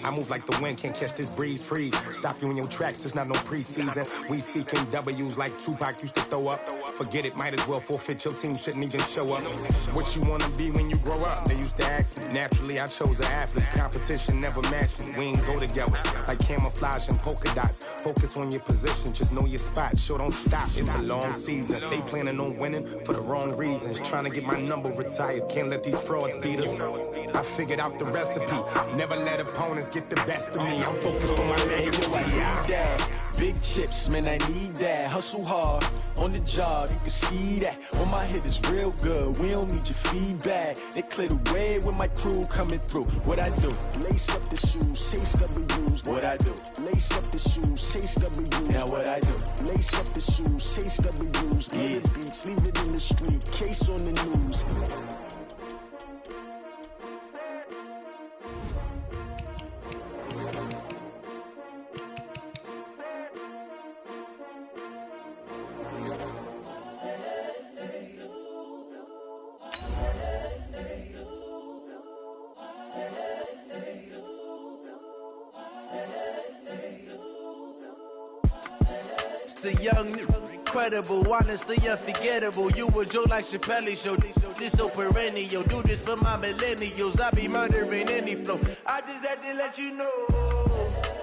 I move like the wind, can't catch this breeze, freeze. Stop you in your tracks, there's not no preseason. We seeking W's like Tupac used to throw up. Forget it, might as well forfeit, your team shouldn't even show up. What you wanna be when you grow up? They used to ask me. Naturally, I chose an athlete. Competition never matched me. We ain't go together like camouflage and polka dots. Focus on your position, just know your spot. Sure, don't stop, it's a long season. They planning on winning for the wrong reasons. Trying to get my number retired, can't let these frauds beat us. I figured out the recipe. Never let opponents get the best of me. I'm focused on my legacy. Big chips, man, I need that. Hustle hard on the job, you can see that. When my hit is real good, we don't need your feedback. They clear the way with my crew coming through. What I do? Lace up the shoes, chase W's. What I do? Lace up the shoes, chase W's. Now what I do? Lace up the shoes, chase W's. Yeah. Beats, leave it in the street, case on the news. The young, incredible, honestly unforgettable. You a joke like Chappelle show. This so perennial. Do this for my millennials. I be murdering any flow. I just had to let you know.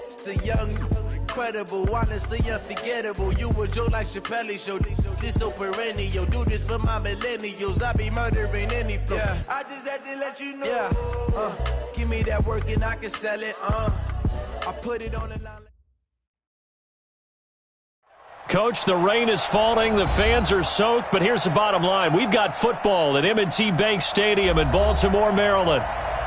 It's the young, incredible, honestly unforgettable. You a joke like Chappelle show. This so perennial. Do this for my millennials. I be murdering any flow. Yeah. I just had to let you know. Yeah. Give me that work and I can sell it. I put it on the line. Coach, the rain is falling, the fans are soaked, but here's the bottom line. We've got football at M&T Bank Stadium in Baltimore, Maryland.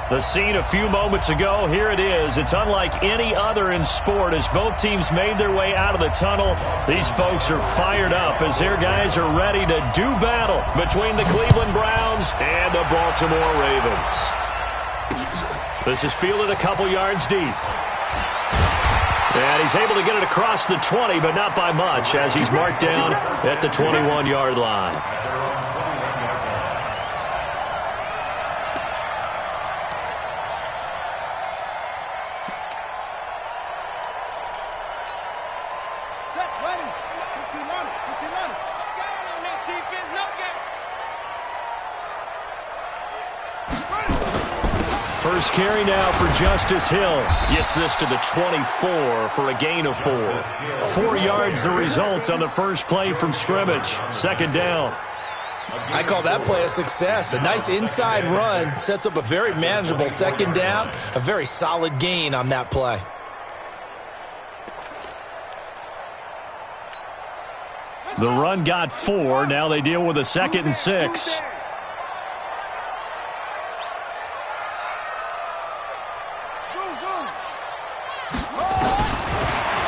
The scene a few moments ago, here it is. It's unlike any other in sport as both teams made their way out of the tunnel. These folks are fired up as their guys are ready to do battle between the Cleveland Browns and the Baltimore Ravens. This is fielded a couple yards deep. And he's able to get it across the 20, but not by much, as he's marked down at the 21-yard line. First carry now for Justice Hill. Gets this to the 24 for a gain of 4. 4 yards the result on the first play from scrimmage. Second down. I call that play a success. A nice inside run sets up a very manageable second down. A very solid gain on that play. The run got 4. Now they deal with a 2nd and 6.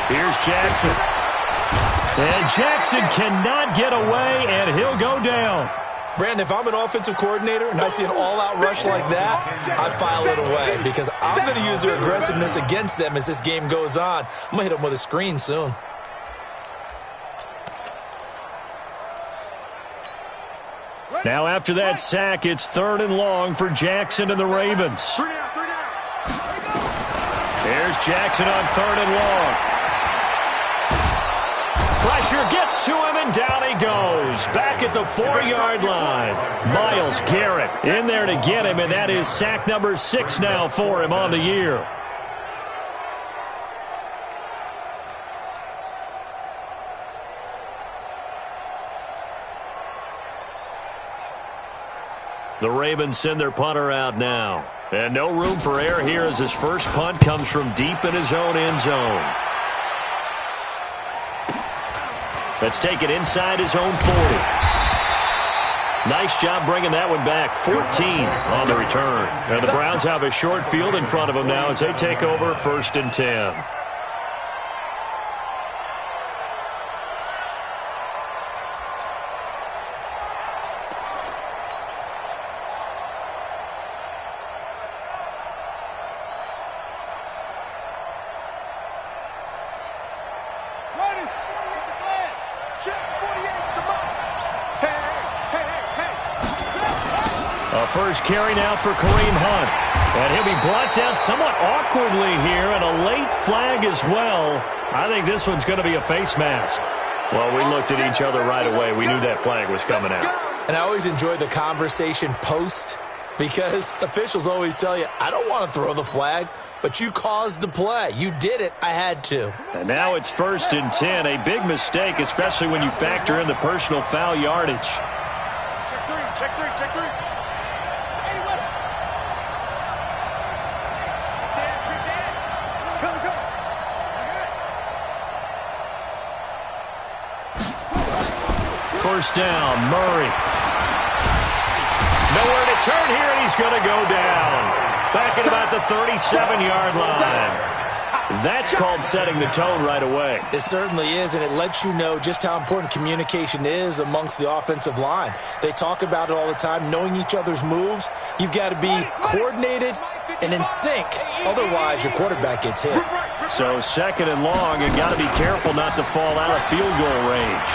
Here's Jackson. And Jackson cannot get away, and he'll go down. Brandon, if I'm an offensive coordinator and I see an all-out rush like that, I file it away because I'm going to use their aggressiveness against them as this game goes on. I'm going to hit them with a screen soon. Now after that sack, it's 3rd and long for Jackson and the Ravens. There's Jackson on 3rd and long. Pressure gets to him, and down he goes. Back at the 4-yard line. Myles Garrett in there to get him, and that is sack number 6 now for him on the year. The Ravens send their punter out now. And no room for error here as his first punt comes from deep in his own end zone. Let's take it inside his own 40. Nice job bringing that one back. 14 on the return. And the Browns have a short field in front of them now as they take over 1st and 10. First carry now for Kareem Hunt. And he'll be brought down somewhat awkwardly here flag as well. I think this one's going to be a face mask. Well, we looked at each other right away. We knew that flag was coming out. And I always enjoy the conversation post because officials always tell you, I don't want to throw the flag, but you caused the play. You did it. I had to. And now it's 1st and 10. A big mistake, especially when you factor in the personal foul yardage. Check three, check three. First down, Murray. Nowhere to turn here, and he's going to go down. Back at about the 37-yard line. That's called setting the tone right away. It certainly is, and it lets you know just how important communication is amongst the offensive line. They talk about it all the time, knowing each other's moves. You've got to be coordinated and in sync. Otherwise, your quarterback gets hit. So 2nd and long, and got to be careful not to fall out of field goal range.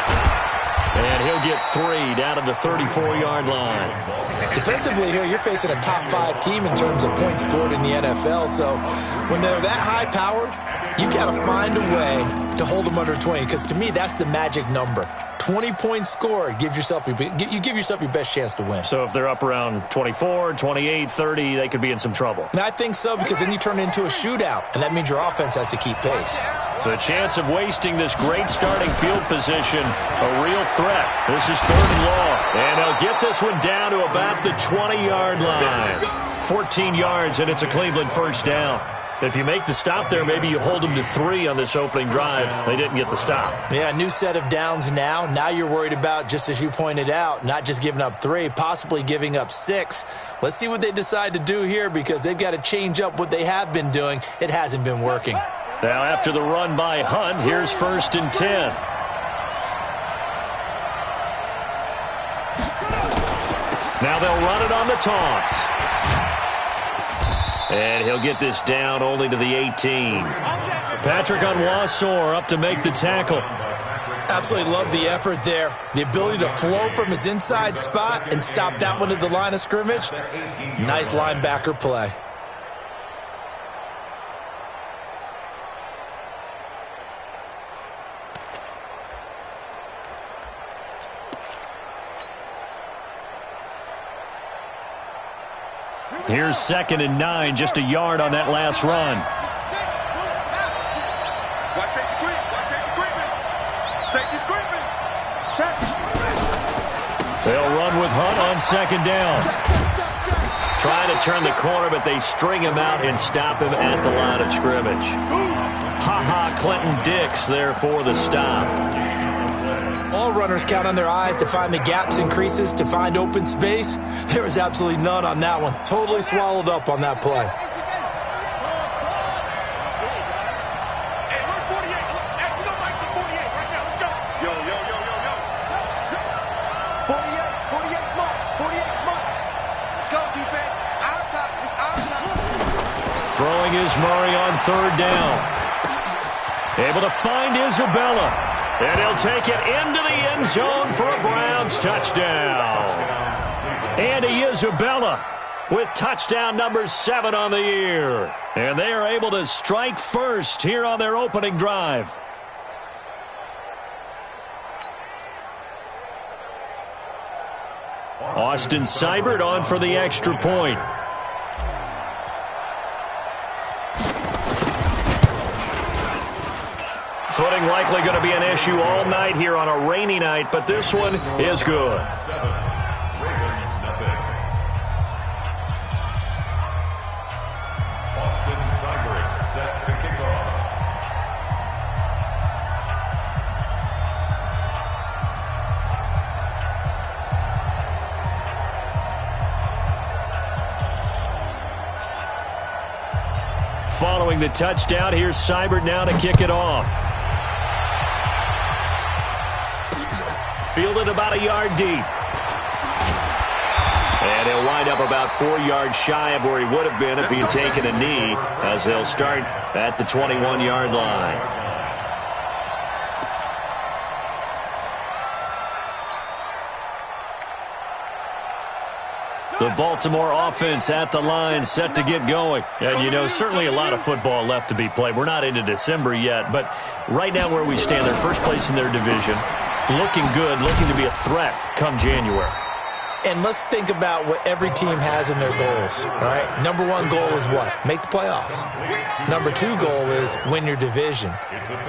And he'll get 3 down to the 34-yard line. Defensively here, you're facing a top-5 team in terms of points scored in the NFL. So when they're that high-powered, you've got to find a way to hold them under 20. Because to me, that's the magic number. 20 points scored, you give yourself your best chance to win. So if they're up around 24, 28, 30, they could be in some trouble. And I think so, because then you turn it into a shootout, and that means your offense has to keep pace. The chance of wasting this great starting field position, a real threat. This is 3rd and long. And they'll get this one down to about the 20-yard line. 14 yards, and it's a Cleveland first down. If you make the stop there, maybe you hold them to 3 on this opening drive. They didn't get the stop. Yeah, new set of downs now. Now you're worried about, just as you pointed out, not just giving up 3, possibly giving up 6. Let's see what they decide to do here, because they've got to change up what they have been doing. It hasn't been working. Now after the run by Hunt, here's 1st and 10. Now they'll run it on the toss. And he'll get this down only to the 18. Patrick Onwuasor up to make the tackle. Absolutely love the effort there. The ability to flow from his inside spot and stop that one at the line of scrimmage. Nice linebacker play. Here's 2nd and 9, just a yard on that last run. They'll run with Hunt on 2nd down. Trying to turn the corner, but they string him out and stop him at the line of scrimmage. Clinton Dix there for the stop. All runners count on their eyes to find the gaps and creases, to find open space. There was absolutely none on that one. Totally swallowed up on that play. Throwing is Murray on 3rd down. Able to find Isabella. And he'll take it into the end zone for a Browns touchdown. Andy Isabella with touchdown number 7 on the year. And they are able to strike first here on their opening drive. Austin Seibert on for the extra point. Footing likely going to be an issue all night here on a rainy night, but this one is good. Austin Seibert set to kick off. Following the touchdown, here's Seibert now to kick it off. Fielded about a yard deep. And he'll wind up about 4 yards shy of where he would have been if he had taken a knee, as they'll start at the 21-yard line. The Baltimore offense at the line, set to get going. And, certainly a lot of football left to be played. We're not into December yet, but right now where we stand, they're first place in their division. Looking good, looking to be a threat come January. And let's think about what every team has in their goals, all right? Number one goal is what? Make the playoffs. Number two goal is win your division.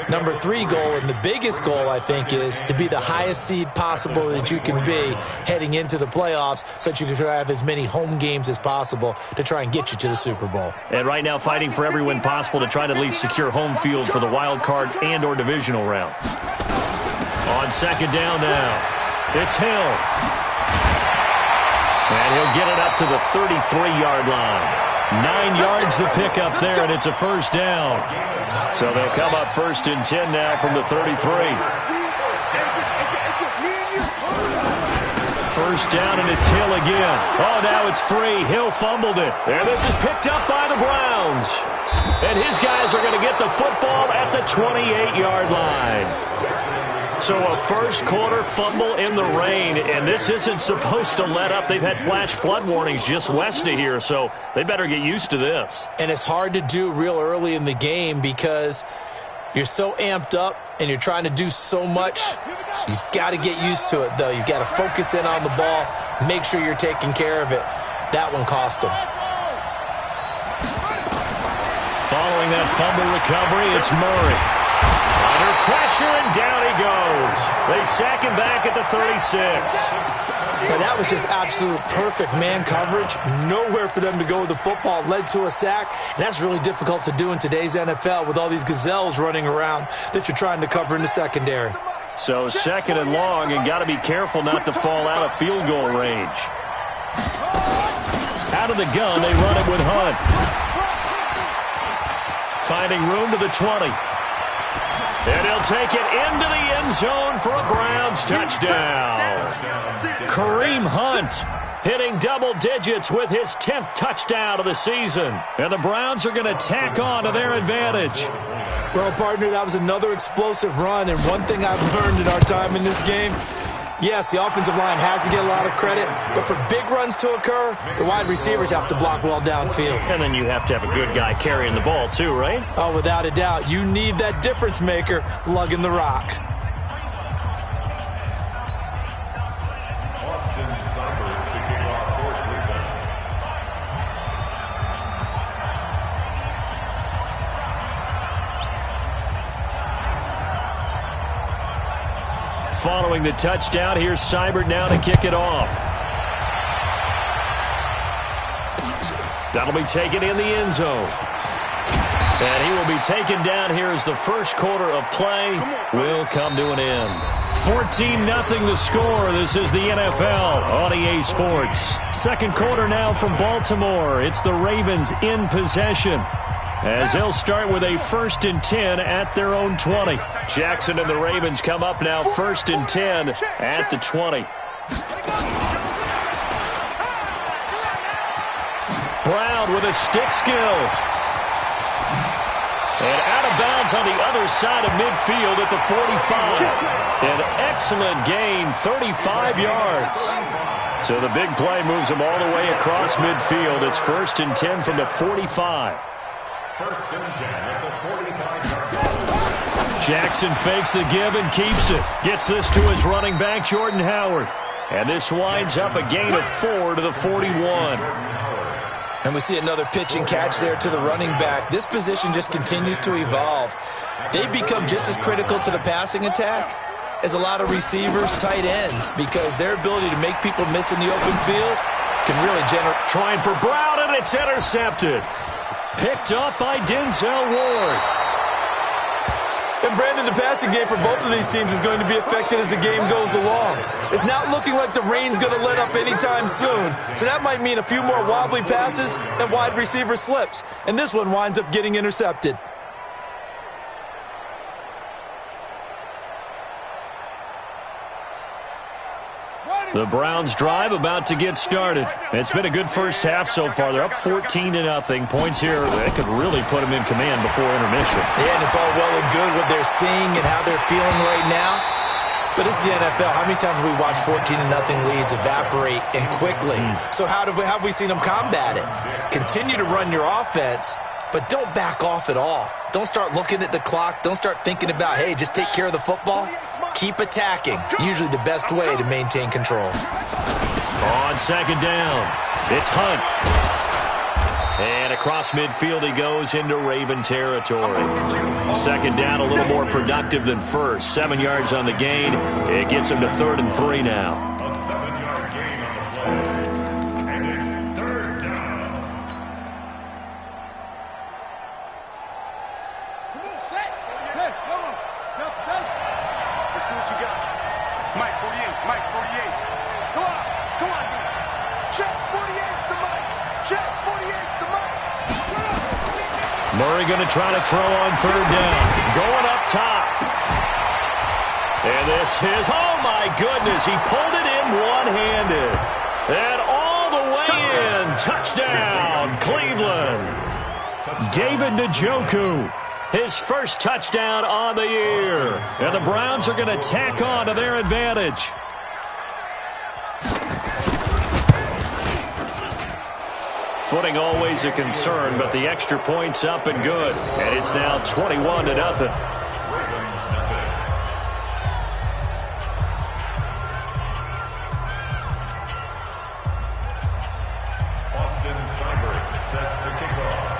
Number three goal, and the biggest goal, I think, is to be the highest seed possible that you can be heading into the playoffs so that you can have as many home games as possible to try and get you to the Super Bowl. And right now fighting for every win possible to try to at least secure home field for the wild card and or divisional round. On second down now, it's Hill. And he'll get it up to the 33-yard line. 9 yards the pickup there, and it's a first down. So they'll come up first and 10 now from the 33. First down, and it's Hill again. Oh, now it's free. Hill fumbled it. And this is picked up by the Browns. And his guys are going to get the football at the 28-yard line. So a first-quarter fumble in the rain, and this isn't supposed to let up. They've had flash flood warnings just west of here, so they better get used to this. And it's hard to do real early in the game because you're so amped up and you're trying to do so much. You've got to get used to it, though. You've got to focus in on the ball, make sure you're taking care of it. That one cost them. Following that fumble recovery, it's Murray. Under pressure, and down he goes. They sack him back at the 36. Now, that was just absolute perfect man coverage. Nowhere for them to go with the football. Led to a sack, and that's really difficult to do in today's NFL with all these gazelles running around that you're trying to cover in the secondary. So second and long, and got to be careful not to fall out of field goal range. Out of the gun, they run it with Hunt. Finding room to the 20. And he'll take it into the end zone for a Browns touchdown. Kareem Hunt hitting double digits with his 10th touchdown of the season. And the Browns are going to tack on to their advantage. Well, partner, that was another explosive run. And one thing I've learned in our time in this game, yes, the offensive line has to get a lot of credit, but for big runs to occur, the wide receivers have to block well downfield. And then you have to have a good guy carrying the ball too, right? Oh, without a doubt. You need that difference maker lugging the rock. Following the touchdown, here's Seibert now to kick it off. That'll be taken in the end zone. And he will be taken down here as the first quarter of play will come to an end. 14-0 the score. This is the NFL on EA Sports. Second quarter now from Baltimore. It's the Ravens in possession, as they'll start with a 1st and 10 at their own 20. Jackson and the Ravens come up now 1st and 10 at the 20. Brown with his stick skills. And out of bounds on the other side of midfield at the 45. An excellent gain, 35 yards. So the big play moves him all the way across midfield. It's 1st and 10 from the 45. 1st and 10 at the 45-yard line. Jackson fakes the give and keeps it. Gets this to his running back, Jordan Howard. And this winds up a gain of 4 to the 41. And we see another pitch and catch there to the running back. This position just continues to evolve. They become just as critical to the passing attack as a lot of receivers, tight ends, because their ability to make people miss in the open field can really generate. Trying for Brown, and it's intercepted. Picked up by Denzel Ward. And Brandon, the passing game for both of these teams is going to be affected as the game goes along. It's not looking like the rain's going to let up anytime soon. So that might mean a few more wobbly passes and wide receiver slips. And this one winds up getting intercepted. The Browns drive about to get started. It's been a good first half so far. They're up 14-0. Points here that could really put them in command before intermission. Yeah, and it's all well and good what they're seeing and how they're feeling right now. But this is the NFL. How many times have we watched 14-0 leads evaporate and quickly? So how have we seen them combat it? Continue to run your offense, but don't back off at all. Don't start looking at the clock. Don't start thinking about, hey, just take care of the football. Keep attacking. Usually the best way to maintain control. On second down, it's Hunt. And across midfield he goes into Raven territory. Second down, a little more productive than first. 7 yards on the gain. It gets him to 3rd and 3 now. A 7-yard gain on the play. And it's 3rd down. Come on, set. Hey, come on. Let's see what you got. Mike, 48. Mike, 48. Come on. Come on, D. Check, 48's the Mike. Check, 48's the Mike. Murray going to try to throw on 3rd down. Going up top. And this is, oh my goodness, he pulled it in one-handed. And all the way in. Touchdown, Cleveland. David Njoku, his first touchdown on the year. And the Browns are going to tack on to their advantage. Footing always a concern, but the extra point's up and good. And it's now 21-0. Austin Seibert set to kick off.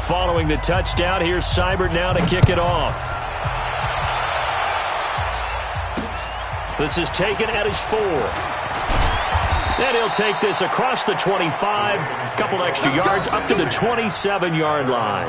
Following the touchdown, here's Seibert now to kick it off. This is taken at his 4. And he'll take this across the 25, a couple extra yards, up to the 27-yard line.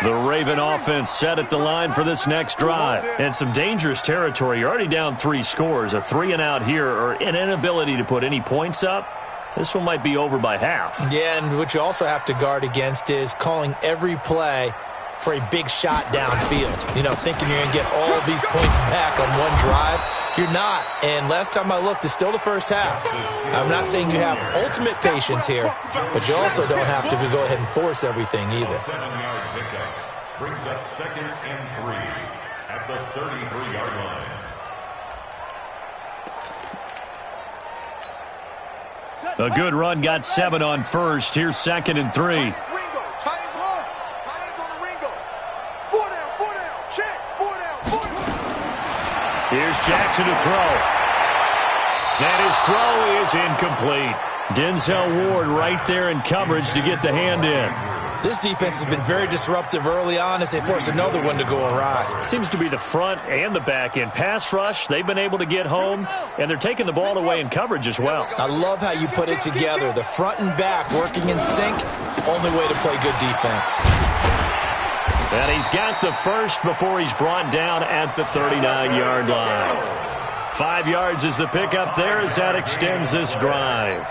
The Raven offense set at the line for this next drive. And some dangerous territory. You're already down 3 scores. A 3-and-out here, or an inability to put any points up. This one might be over by half. Yeah, and what you also have to guard against is calling every play for a big shot downfield. You know, thinking you're going to get all of these points back on one drive. You're not. And last time I looked, it's still the first half. I'm not saying you have ultimate patience here, but you also don't have to go ahead and force everything either. 7-yard pickup brings up 2nd and 3 at the 33-yard line. A good run got 7 on first. Here's 2nd and 3. Here's Jackson to throw. And his throw is incomplete. Denzel Ward right there in coverage to get the hand in. This defense has been very disruptive early on as they force another one to go awry. Seems to be the front and the back end. Pass rush, they've been able to get home, and they're taking the ball away in coverage as well. I love how you put it together. The front and back working in sync, only way to play good defense. And he's got the first before he's brought down at the 39-yard line. 5 yards is the pickup there as that extends this drive.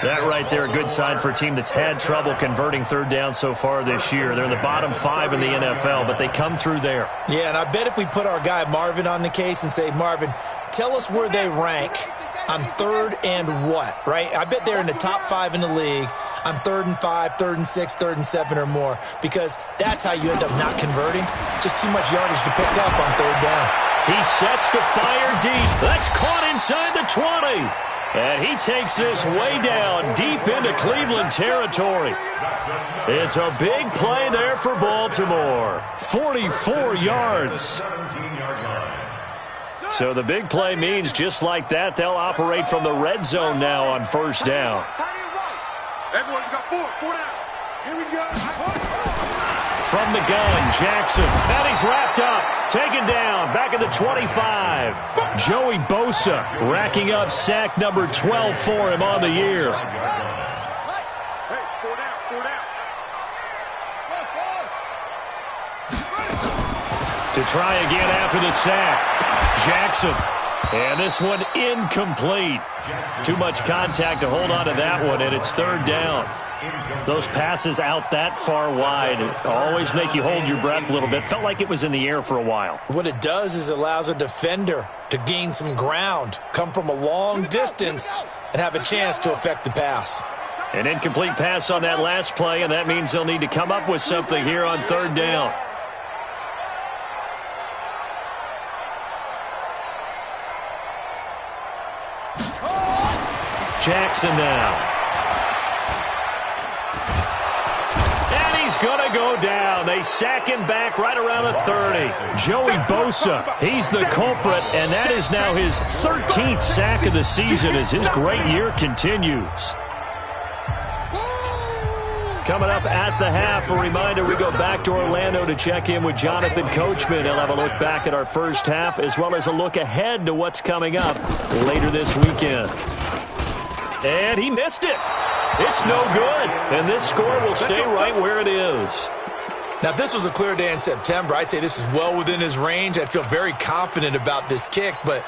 That right there, a good sign for a team that's had trouble converting 3rd down so far this year. They're in the bottom 5 in the NFL, but they come through there. Yeah, and I bet if we put our guy Marvin on the case and say, Marvin, tell us where they rank on 3rd and what, right? I bet they're in the top 5 in the league on 3rd and 5, 3rd and 6, 3rd and 7 or more, because that's how you end up not converting. Just too much yardage to pick up on 3rd down. He sets to fire deep. That's caught inside the 20. And he takes this way down deep into Cleveland territory. It's a big play there for Baltimore. 44 yards. So the big play means just like that, they'll operate from the red zone now on 1st down. Everyone got 4 down. Here we go. From the gun, Jackson. And he's wrapped up. Taken down. Back at the 25. Joey Bosa racking up sack number 12 for him on the year. Hey, 4 down. To try again after the sack. Jackson. And this one incomplete. Too much contact to hold on to that one, and it's 3rd down. Those passes out that far wide always make you hold your breath a little bit. Felt like it was in the air for a while. What it does is it allows a defender to gain some ground, come from a long distance, and have a chance to affect the pass. An incomplete pass on that last play, and that means they'll need to come up with something here on third down. Jackson now. Going to go down. They sack him back right around the 30. Joey Bosa, he's the culprit, and that is now his 13th sack of the season as his great year continues. Coming up at the half, a reminder, we go back to Orlando to check in with Jonathan Coachman. He'll have a look back at our first half as well as a look ahead to what's coming up later this weekend. And he missed it. It's no good, and this score will stay right where it is. Now, if this was a clear day in September, I'd say this is well within his range. I'd feel very confident about this kick, but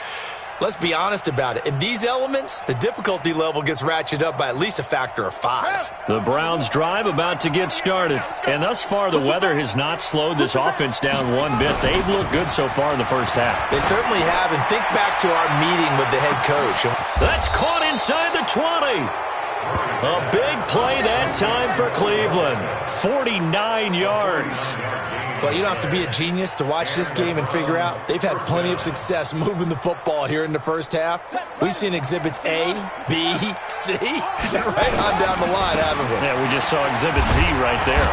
let's be honest about it. In these elements, the difficulty level gets ratcheted up by at least a factor of 5. The Browns' drive about to get started, and thus far the weather has not slowed this offense down one bit. They've looked good so far in the first half. They certainly have, and think back to our meeting with the head coach. That's caught inside the 20. A big play that time for Cleveland. 49 yards. Well, you don't have to be a genius to watch this game and figure out they've had plenty of success moving the football here in the first half. We've seen exhibits A, B, C, and right on down the line, haven't we? Yeah, we just saw exhibit Z right there.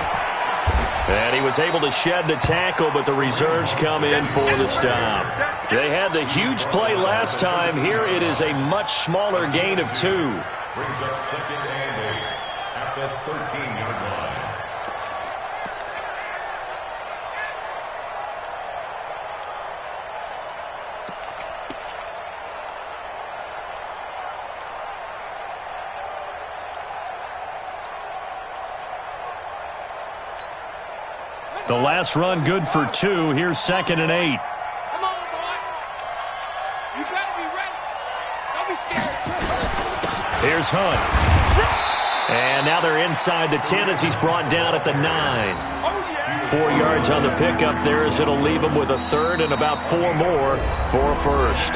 And he was able to shed the tackle, but the reserves come in for the stop. They had the huge play last time. Here it is a much smaller gain of 2. Brings up 2nd and 8 at the 13-yard line. The last run good for 2. Here's 2nd and 8. Come on, boy. You better be ready. Don't be scared. Here's Hunt. And now they're inside the 10 as he's brought down at the 9. 4 yards on the pickup there as it'll leave him with a third and about 4 more for a first.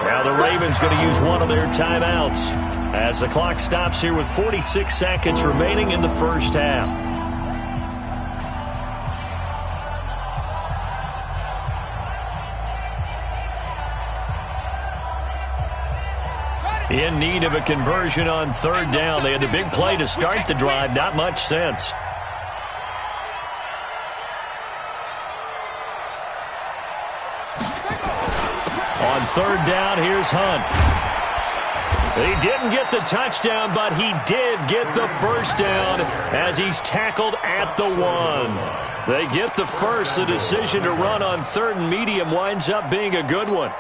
Now the Ravens going to use one of their timeouts as the clock stops here with 46 seconds remaining in the first half. In need of a conversion on third down. They had the big play to start the drive. Not much sense. On third down, here's Hunt. He didn't get the touchdown, but he did get the first down as he's tackled at the 1. They get the first. The decision to run on third and medium winds up being a good one.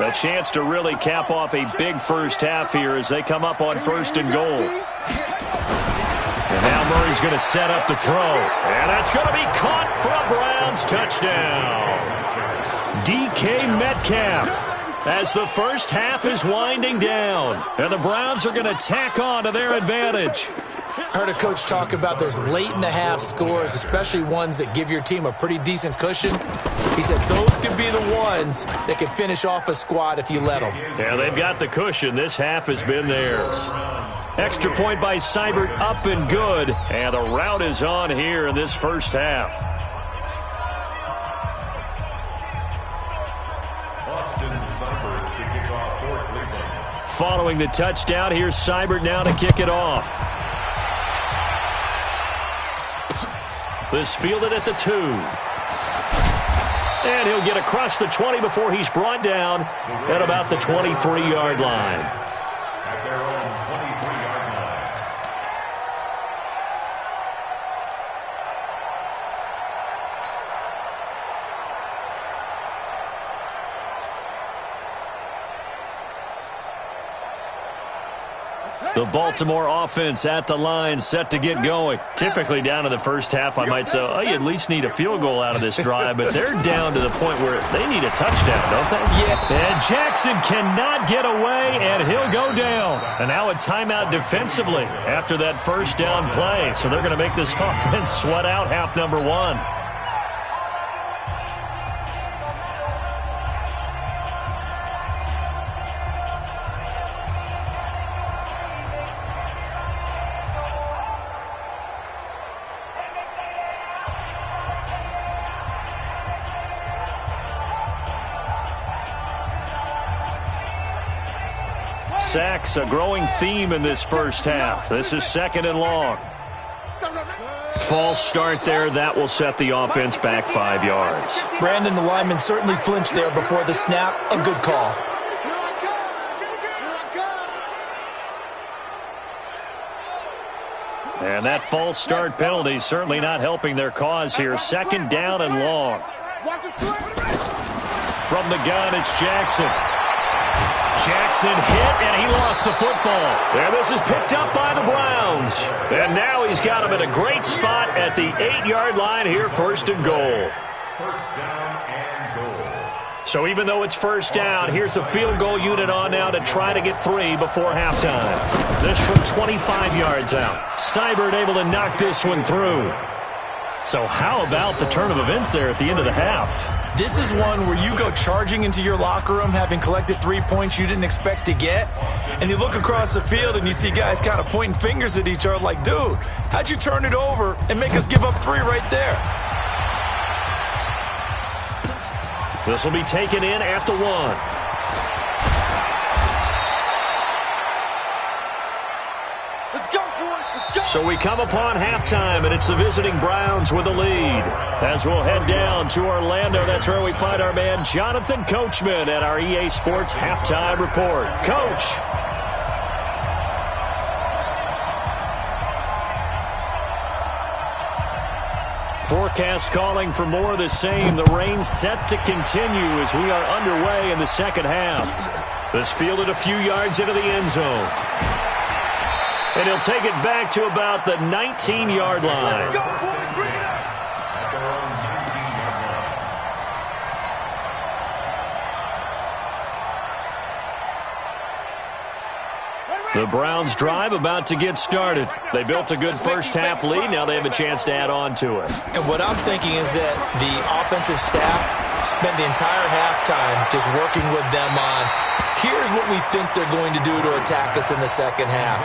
A chance to really cap off a big first half here as they come up on 1st and goal. And now Murray's going to set up the throw. And that's going to be caught for a Browns touchdown. DK Metcalf as the first half is winding down. And the Browns are going to tack on to their advantage. I heard a coach talk about those late-in-the-half scores, especially ones that give your team a pretty decent cushion. He said those could be the ones that could finish off a squad if you let them. Yeah, they've got the cushion. This half has been theirs. Extra point by Seibert, up and good. And the route is on here in this first half. Following the touchdown, here's Seibert now to kick it off. This fielded at the 2. And he'll get across the 20 before he's brought down at about the 23-yard line. At their own 23-yard line. The Baltimore offense at the line, set to get going. Typically down to the first half, I might say, oh, you at least need a field goal out of this drive, but they're down to the point where they need a touchdown, don't they? Yeah. And Jackson cannot get away, and he'll go down. And now a timeout defensively after that first down play. So they're going to make this offense sweat out half number 1. sacks, a growing theme in this first half. This is 2nd and long. False start there. That will set the offense back 5 yards. Brandon, the lineman certainly flinched there before the snap. A good call. And that false start penalty certainly not helping their cause here. 2nd down and long. From the gun, it's Jackson. Jackson hit, and he lost the football. And this is picked up by the Browns. And now he's got him in a great spot at the 8-yard line here, 1st and goal. First down and goal. So even though it's 1st down, here's the field goal unit on now to try to get 3 before halftime. This from 25 yards out. Seibert able to knock this one through. So how about the turn of events there at the end of the half? This is one where you go charging into your locker room having collected 3 points you didn't expect to get, and you look across the field and you see guys kind of pointing fingers at each other like, dude, how'd you turn it over and make us give up 3 right there? This will be taken in at the 1. So we come upon halftime, and it's the visiting Browns with a lead. As we'll head down to Orlando, that's where we find our man Jonathan Coachman at our EA Sports Halftime Report. Coach. Forecast calling for more of the same. The rain set to continue as we are underway in the second half. This fielded a few yards into the end zone. And he'll take it back to about the 19-yard line. The Browns drive about to get started. They built a good first half lead. Now they have a chance to add on to it. And what I'm thinking is that the offensive staff spent the entire halftime just working with them on, here's what we think they're going to do to attack us in the second half.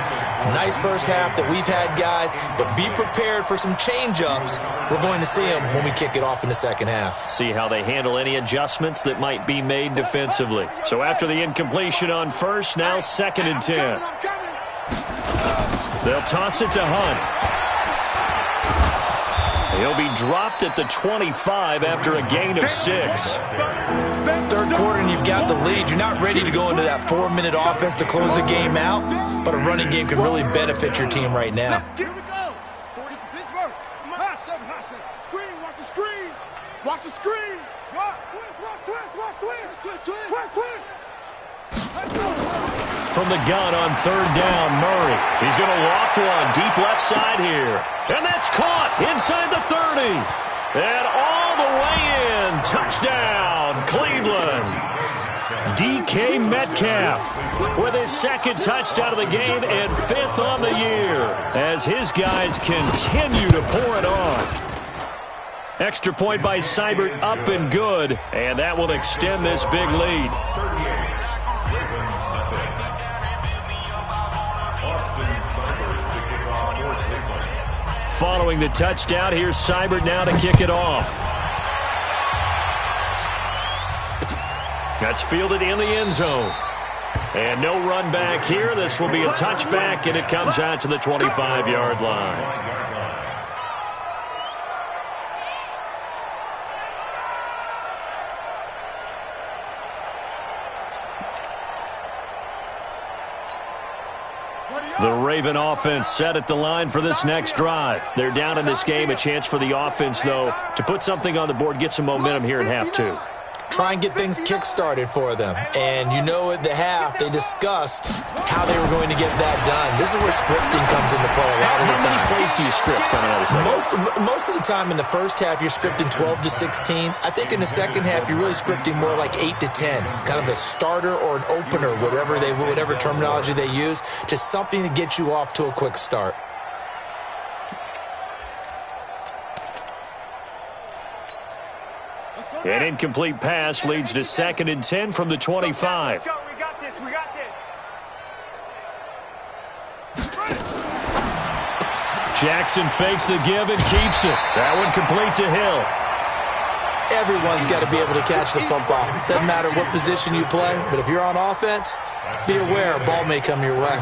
Nice first half that we've had, guys, but be prepared for some change-ups. We're going to see them when we kick it off in the second half. See how they handle any adjustments that might be made defensively. So after the incompletion on first, now 2nd and 10. They'll toss it to Hunt. He'll be dropped at the 25 after a gain of 6. Third quarter and you've got the lead. You're not ready to go into that 4-minute offense to close the game out, but a running game can really benefit your team right now. Here we go. 40 for Pittsburgh. Hot 7. Screen, watch the screen. Watch the screen. Watch twist. From the gun on 3rd down, Murray. He's going to loft one deep left side here. And that's caught inside the 30. And all the way in. Touchdown, Cleveland. DK Metcalf with his 2nd touchdown of the game and 5th on the year as his guys continue to pour it on. Extra point by Seibert up and good, and that will extend this big lead. Following the touchdown, here's Seibert now to kick it off. That's fielded in the end zone. And no run back here. This will be a touchback, and it comes out to the 25-yard line. The Raven offense set at the line for this next drive. They're down in this game. A chance for the offense, though, to put something on the board, get some momentum here in half 2. Try and get things kick-started for them. And you know at the half, they discussed how they were going to get that done. This is where scripting comes into play a lot of the time. How many plays do you script coming out of the second? Most of the time in the first half, you're scripting 12 to 16. I think in the second half, you're really scripting more like 8 to 10. Kind of a starter or an opener, whatever terminology they use. Just something to get you off to a quick start. An incomplete pass leads to 2nd and 10 from the 25. We got this. Jackson fakes the give and keeps it. That one complete to Hill. Everyone's got to be able to catch the football. Doesn't matter what position you play, but if you're on offense, be aware a ball may come your way.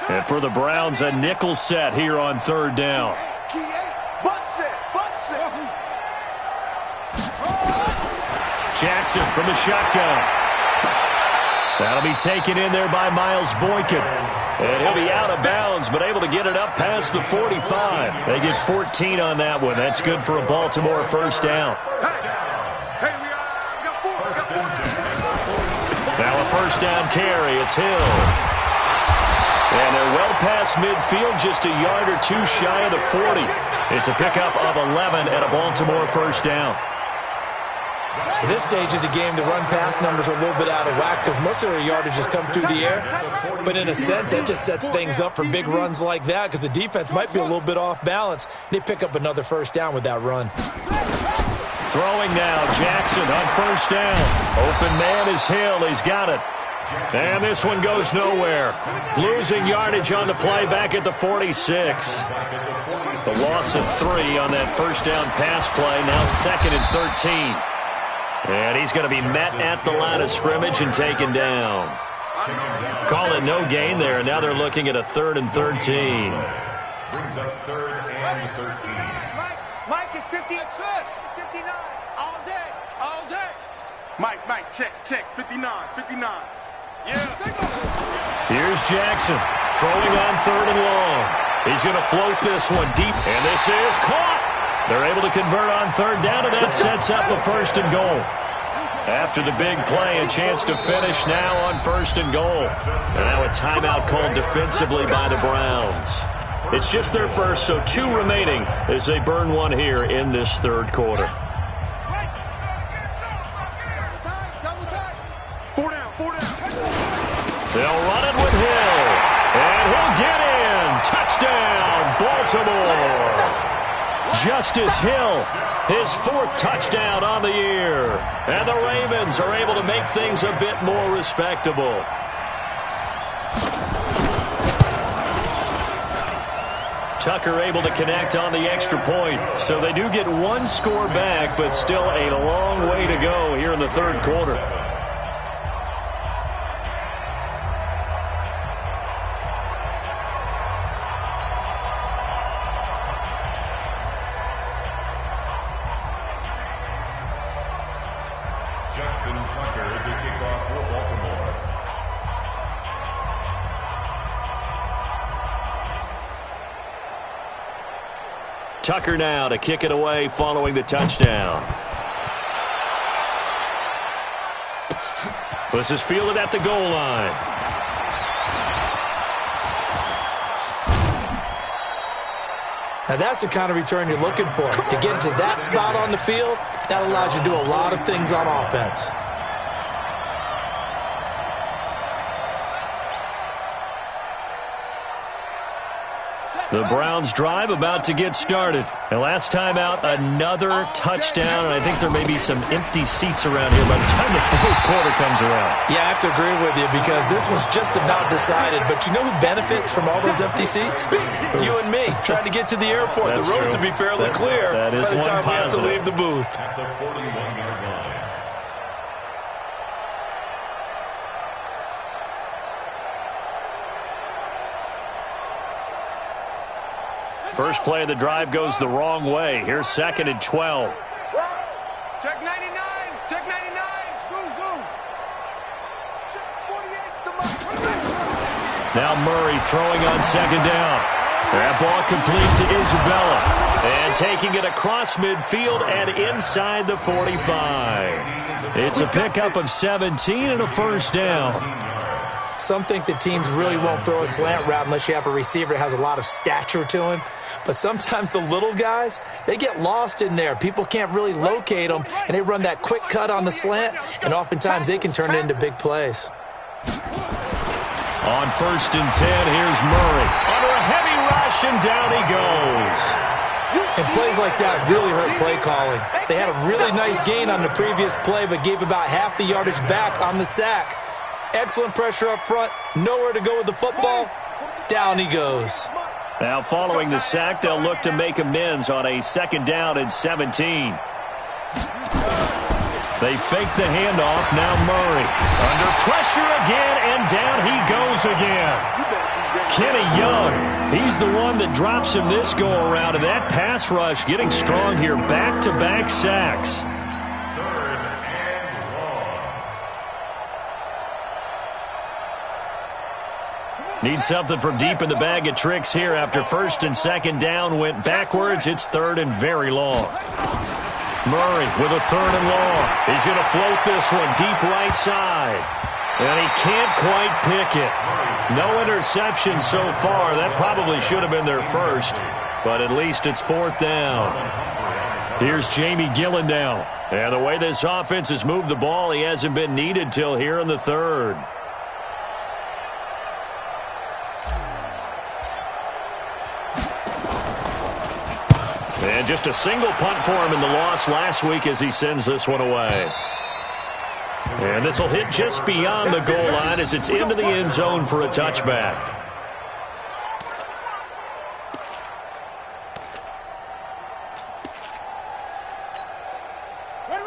And for the Browns, a nickel set here on third down. Jackson from the shotgun. That'll be taken in there by Miles Boykin. And he'll be out of bounds, but able to get it up past the 45. They get 14 on that one. That's good for a Baltimore first down. Now a first down carry. It's Hill. And they're well past midfield, just a yard or two shy of the 40. It's a pickup of 11 and a Baltimore first down. At this stage of the game, the run-pass numbers are a little bit out of whack because most of their yardage has come through the air. But in a sense, that just sets things up for big runs like that because the defense might be a little bit off balance. They pick up another first down with that run. Throwing now, Jackson on first down. Open man is Hill. He's got it. And this one goes nowhere. Losing yardage on the play back at the 46. The loss of 3 on that first down pass play. Now 2nd and 13. And he's going to be met at the line of scrimmage and taken down. Call it no gain there. Now they're looking at a 3rd and 13. Brings up 3rd and 13. Mike is 59. All day. All day. Mike, check. 59. Yeah. Here's Jackson throwing on 3rd and long. He's going to float this one deep, and this is caught. They're able to convert on 3rd down, and that sets up a 1st and goal. After the big play, a chance to finish now on 1st and goal. And now a timeout called defensively by the Browns. It's just their first, so 2 remaining as they burn one here in this 3rd quarter. 4 down. They'll run it with Hill, and he'll get in. Touchdown, Baltimore. Justice Hill, his 4th touchdown on the year. And the Ravens are able to make things a bit more respectable. Tucker able to connect on the extra point. So they do get 1 score back, but still a long way to go here in the 3rd quarter. Tucker now to kick it away following the touchdown. This is fielded at the goal line. Now that's the kind of return you're looking for. To get to that spot on the field, that allows you to do a lot of things on offense. The Browns drive about to get started. And last time out, another touchdown. And I think there may be some empty seats around here by the time the 4th quarter comes around. Yeah, I have to agree with you because this one's just about decided. But you know who benefits from all those empty seats? You and me, trying to get to the airport. That's the roads true. will be fairly clear by the time we have to leave the booth. At the 41-yard line. First play of the drive goes the wrong way. Here's 2nd and 12. Check 99. Check 99. Zoom. Check 48's the mark. Now Murray throwing on 2nd down. That ball complete to Isabella. And taking it across midfield and inside the 45. It's a pickup of 17 and a first down. Some think that teams really won't throw a slant route unless you have a receiver that has a lot of stature to him. But sometimes the little guys, they get lost in there. People can't really locate them, and they run that quick cut on the slant, and oftentimes they can turn it into big plays. On 1st and 10, here's Murray. Under a heavy rush, and down he goes. And plays like that really hurt play calling. They had a really nice gain on the previous play, but gave about half the yardage back on the sack. Excellent pressure up front, nowhere to go with the football. Down he goes. Now following the sack, they'll look to make amends on a 2nd down and 17. They fake the handoff. Now Murray under pressure again, and down he goes again. Kenny Young, he's the one that drops him this go-around, and that pass rush getting strong here. Back-to-back sacks. Need something from deep in the bag of tricks here after 1st and 2nd down went backwards. It's 3rd and very long. Murray with a 3rd and long. He's going to float this one deep right side. And he can't quite pick it. No interception so far. That probably should have been their first. But at least it's 4th down. Here's Jamie Gillen now. And the way this offense has moved the ball, he hasn't been needed till here in the 3rd. And just a single punt for him in the loss last week as he sends this one away. And this will hit just beyond the goal line as it's into the end zone for a touchback.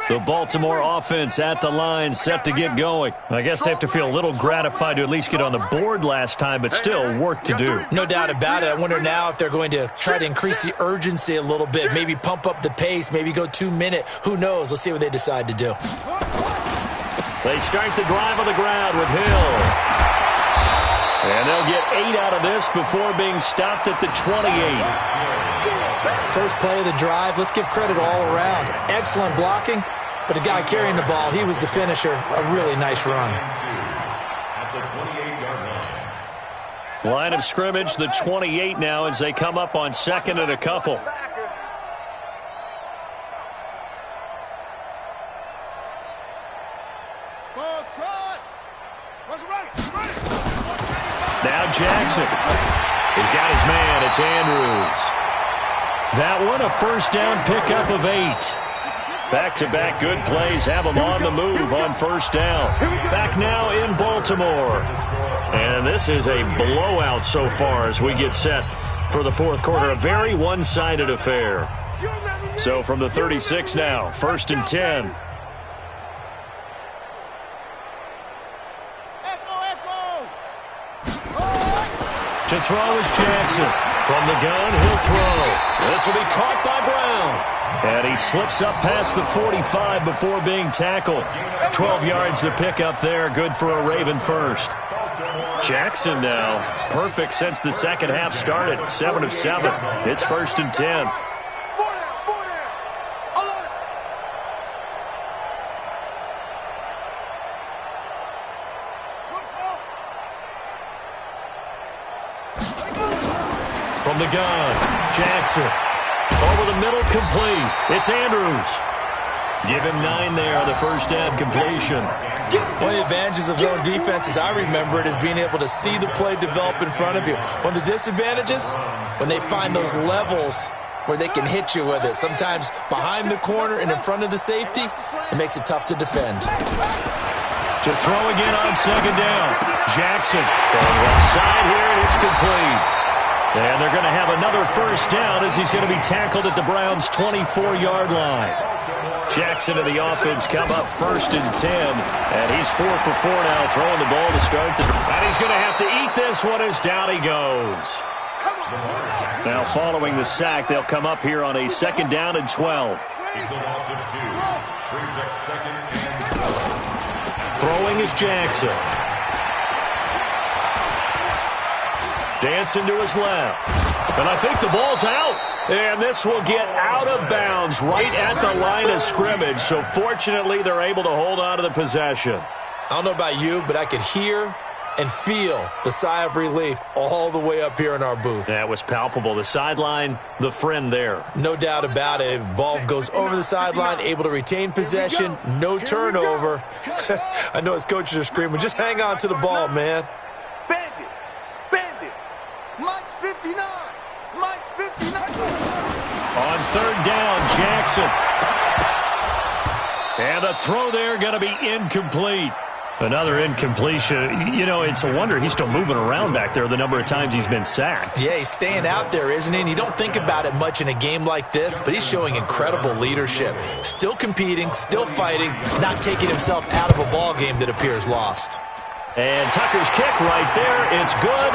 The Baltimore offense at the line, set to get going. I guess they have to feel a little gratified to at least get on the board last time, but still work to do. No doubt about it. I wonder now if they're going to try to increase the urgency a little bit, maybe pump up the pace, maybe go 2-minute. Who knows? Let's see what they decide to do. They start the drive on the ground with Hill. And they'll get 8 out of this before being stopped at the 28. First play of the drive, let's give credit all around. Excellent blocking, but the guy carrying the ball, he was the finisher. A really nice run. Line of scrimmage, the 28 now as they come up on 2nd and a couple. Now Jackson. He's got his man. It's Andrews. That one a 1st down pickup of 8. Back-to-back good plays have them on the move on 1st down. Back now in Baltimore. And this is a blowout so far as we get set for the 4th quarter. A very one-sided affair. So from the 36 now, 1st and 10. To throw is Jackson. From the gun, he'll throw. This will be caught by Brown. And he slips up past the 45 before being tackled. 12 yards to pick up there. Good for a Raven first. Jackson now. Perfect since the 2nd half started. 7 of 7. It's 1st and 10. From the gun, Jackson. Over the middle, complete. It's Andrews. Give him 9 there on the 1st down completion. One of the advantages of zone defense, as I remember it, is being able to see the play develop in front of you. One of the disadvantages, when they find those levels where they can hit you with it. Sometimes behind the corner and in front of the safety, it makes it tough to defend. To throw again on 2nd down. Jackson from the left side here, and it's complete. And they're going to have another 1st down as he's going to be tackled at the Browns' 24-yard line. Jackson and the offense come up 1st and 10. And he's 4 for 4 now, throwing the ball to start the drive. And he's going to have to eat this one as down he goes. Now following the sack, they'll come up here on a 2nd down and 12. It's a loss of 2. Brings up 2nd and 12. Throwing is Jackson. Dancing to his left. And I think the ball's out. And this will get out of bounds right at the line of scrimmage. So fortunately, they're able to hold on to the possession. I don't know about you, but I could hear and feel the sigh of relief all the way up here in our booth. That was palpable. The sideline, the friend there. No doubt about it. If ball goes over the sideline, able to retain possession, no turnover. I know his coaches are screaming, just hang on to the ball, man. Mike's 59. Mike's 59. On 3rd down, Jackson. And the throw there going to be incomplete. Another incompletion. You know, it's a wonder he's still moving around back there the number of times he's been sacked. Yeah, he's staying out there, isn't he? And you don't think about it much in a game like this, but he's showing incredible leadership. Still competing, still fighting, not taking himself out of a ball game that appears lost. And Tucker's kick right there. It's good.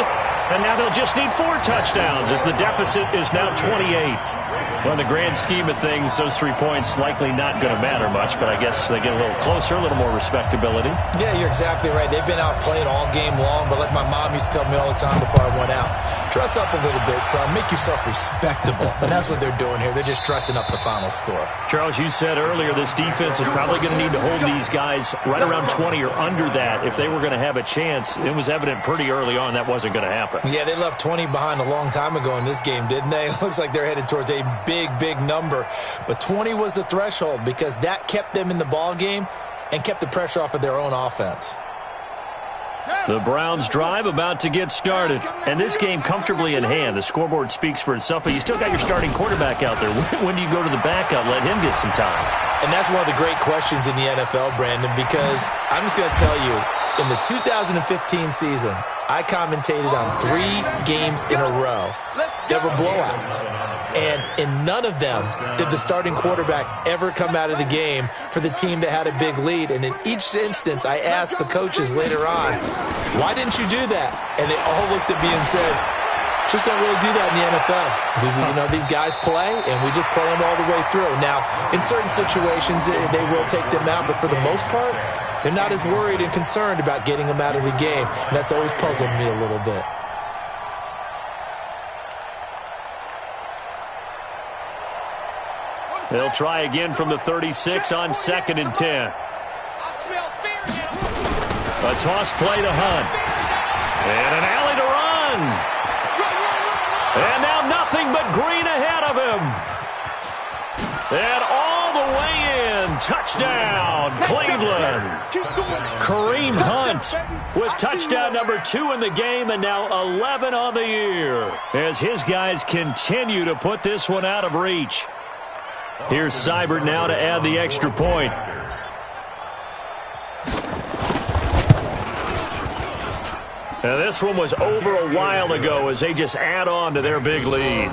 And now they'll just need 4 touchdowns as the deficit is now 28. Well, in the grand scheme of things, those 3 points likely not going to matter much, but I guess they get a little closer, a little more respectability. Yeah, you're exactly right. They've been outplayed all game long, but like my mom used to tell me all the time before I went out, dress up a little bit, son. Make yourself respectable. And that's what they're doing here. They're just dressing up the final score. Charles, you said earlier this defense is probably going to need to hold these guys right around 20 or under that if they were going to have a chance. It was evident pretty early on that wasn't going to happen. Yeah, they left 20 behind a long time ago in this game, didn't they? It looks like they're headed towards a big number. But 20 was the threshold because that kept them in the ball game and kept the pressure off of their own offense. The Browns drive about to get started. And this game comfortably in hand. The scoreboard speaks for itself, but you still got your starting quarterback out there. When do you go to the backup? Let him get some time. And that's one of the great questions in the NFL, Brandon, because I'm just going to tell you, in the 2015 season, I commentated on 3 games in a row that were blowouts. And in none of them did the starting quarterback ever come out of the game for the team that had a big lead. And in each instance, I asked the coaches later on, why didn't you do that? And they all looked at me and said, just don't really do that in the NFL. You know, these guys play, and we just play them all the way through. Now, in certain situations, they will take them out, but for the most part, they're not as worried and concerned about getting them out of the game. And that's always puzzled me a little bit. They'll try again from the 36 on 2nd and 10. A toss play to Hunt. And an alley to run. And now nothing but green ahead of him. And all the way in. Touchdown, Cleveland. Kareem Hunt with touchdown number 2 in the game and now 11 on the year as his guys continue to put this one out of reach. Here's Seibert now to add the extra point. Now this one was over a while ago as they just add on to their big lead.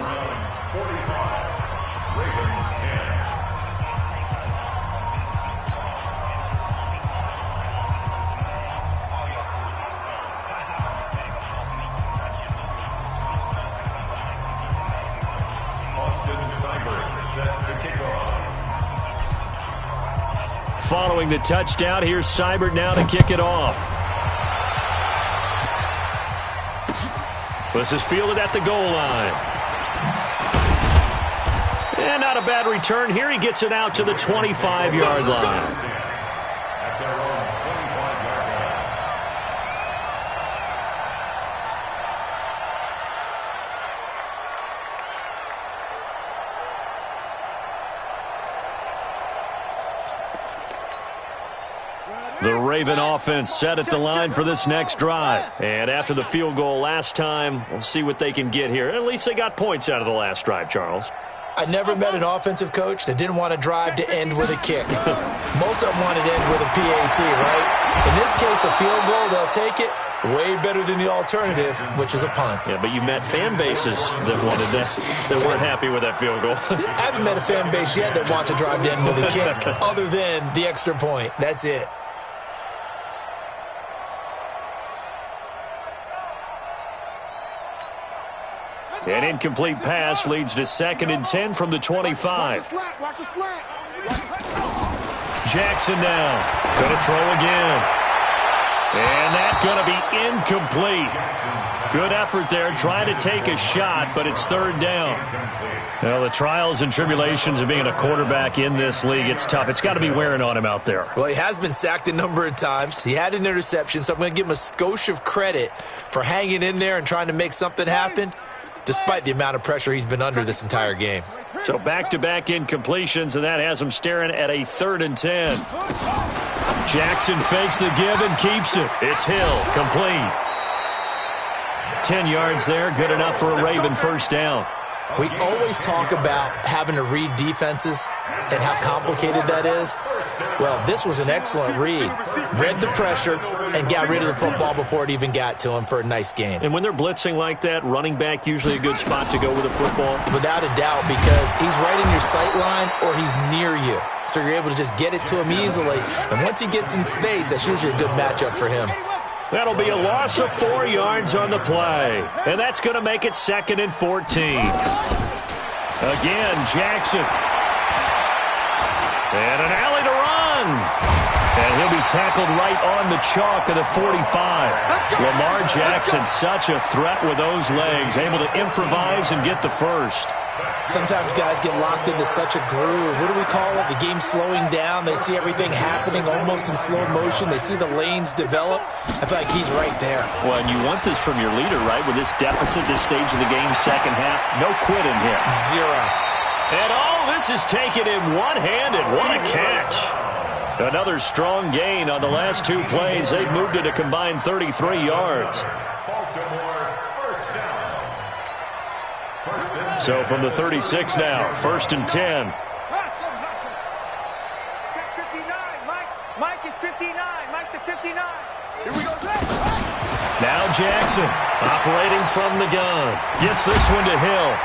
Following the touchdown, here's Seibert now to kick it off. This is fielded at the goal line. And not a bad return here. He gets it out to the 25-yard line. The Raven offense set at the line for this next drive. And after the field goal last time, we'll see what they can get here. At least they got points out of the last drive, Charles. I never met an offensive coach that didn't want to drive to end with a kick. Most of them wanted to end with a PAT, right? In this case, a field goal, they'll take it. Way better than the alternative, which is a punt. Yeah, but you met fan bases that wanted that weren't happy with that field goal. I haven't met a fan base yet that wants to drive to end with a kick, other than the extra point. That's it. An incomplete pass leads to 2nd and 10 from the 25. Jackson now. Going to throw again. And that's going to be incomplete. Good effort there, trying to take a shot, but it's 3rd down. Well, the trials and tribulations of being a quarterback in this league, it's tough. It's got to be wearing on him out there. Well, he has been sacked a number of times. He had an interception, so I'm going to give him a skosh of credit for hanging in there and trying to make something happen, despite the amount of pressure he's been under this entire game. So back-to-back incompletions, and that has him staring at a 3rd and 10. Jackson fakes the give and keeps it. It's Hill, complete. 10 yards there, good enough for a Raven first down. We always talk about having to read defenses and how complicated that is. Well, this was an excellent read. Read the pressure and got rid of the football before it even got to him for a nice game. And when they're blitzing like that, running back usually a good spot to go with the football? Without a doubt, because he's right in your sight line or he's near you. So you're able to just get it to him easily. And once he gets in space, that's usually a good matchup for him. That'll be a loss of 4 yards on the play. And that's going to make it 2nd and 14. Again, Jackson. And an alley to run. And he'll be tackled right on the chalk of the 45. Lamar Jackson, such a threat with those legs, able to improvise and get the first. Sometimes guys get locked into such a groove. What do we call it? The game's slowing down. They see everything happening almost in slow motion. They see the lanes develop. I feel like he's right there. Well, and you want this from your leader, right? With this deficit, this stage of the game, second half, no quitting here. 0. And this is taken in one-handed. What a catch. Another strong gain on the last 2 plays. They've moved it a combined 33 yards. So from the 36 now, 1st and 10. Check 59. Mike is 59. Mike to 59. Here we go. Now Jackson operating from the gun. Gets this one to Hill.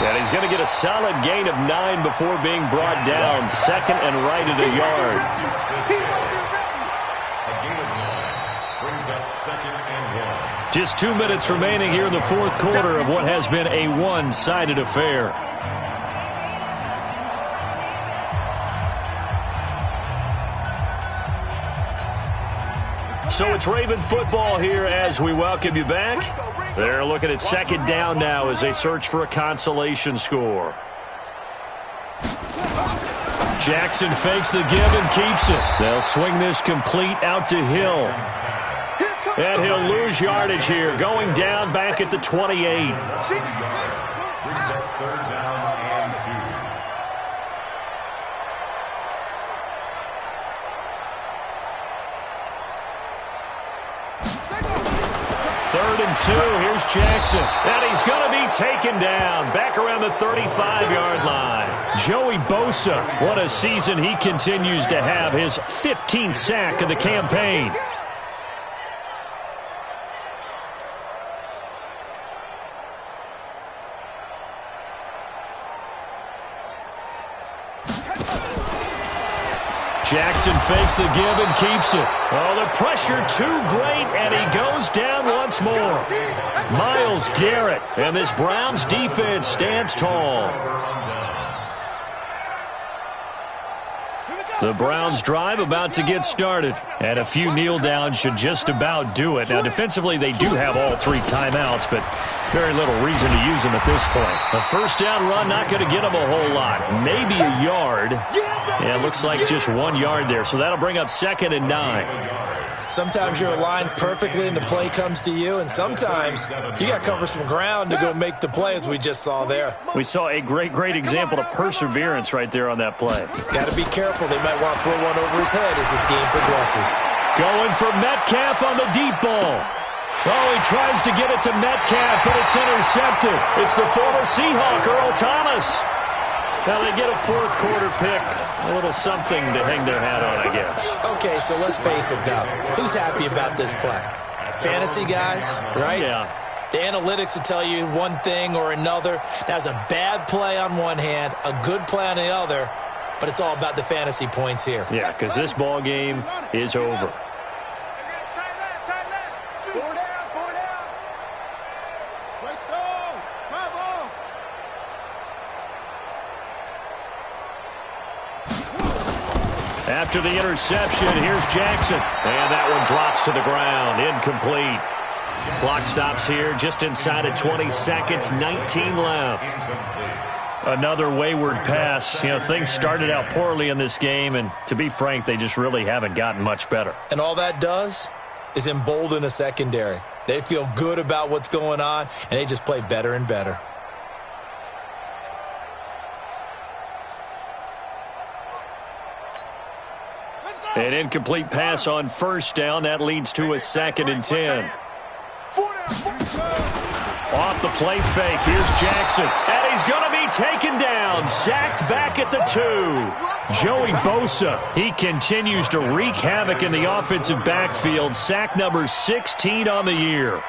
And he's going to get a solid gain of 9 before being brought down. 2nd and right at a yard. A gain of 9 brings up 2nd and 1. Just 2 minutes remaining here in the 4th quarter of what has been a one-sided affair. So it's Raven football here as we welcome you back. They're looking at 2nd down now as they search for a consolation score. Jackson fakes the give and keeps it. They'll swing this complete out to Hill. And he'll lose yardage here, going down back at the 28. Brings up 3rd down and 3rd and 2. Here's Jackson. And he's going to be taken down back around the 35-yard line. Joey Bosa, what a season he continues to have. His 15th sack of the campaign. Jackson fakes the give and keeps it. Oh, the pressure too great, and he goes down once more. Myles Garrett, and this Browns defense stands tall. The Browns drive about to get started, and a few kneel downs should just about do it. Now, defensively, they do have all 3 timeouts, but very little reason to use them at this point. A 1st down run, not going to get them a whole lot. Maybe a yard. Yeah, it looks like just 1 yard there, so that'll bring up 2nd and 9. Sometimes you're aligned perfectly and the play comes to you, and sometimes you got to cover some ground to go make the play, as we just saw there. We saw a great example of perseverance right there on that play. Got to be careful. They might want to throw one over his head as this game progresses. Going for Metcalf on the deep ball. Oh, he tries to get it to Metcalf, but it's intercepted. It's the former Seahawk, Earl Thomas. Now they get a 4th quarter pick. A little something to hang their hat on, I guess. Okay, so let's face it, though. Who's happy about this play? Fantasy guys, right? Yeah. The analytics will tell you one thing or another. That's a bad play on one hand, a good play on the other, but it's all about the fantasy points here. Yeah, because this ball game is over. After the interception, here's Jackson. And that one drops to the ground. Incomplete. Clock stops here just inside of 20 seconds, 19 left. Another wayward pass. You know, things started out poorly in this game, and to be frank, they just really haven't gotten much better. And all that does is embolden a secondary. They feel good about what's going on, and they just play better and better. An incomplete pass on 1st down. That leads to a 2nd and 10. Off the play fake. Here's Jackson. And he's going to be taken down. Sacked back at the 2. Joey Bosa, he continues to wreak havoc in the offensive backfield. Sack number 16 on the year.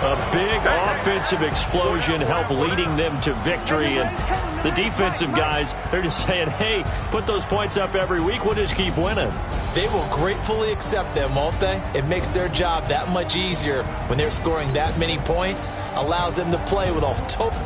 A big offensive explosion helped leading them to victory. And the defensive guys, they're just saying, hey, put those points up every week. We'll just keep winning. They will gratefully accept them, won't they? It makes their job that much easier when they're scoring that many points. Allows them to play with a total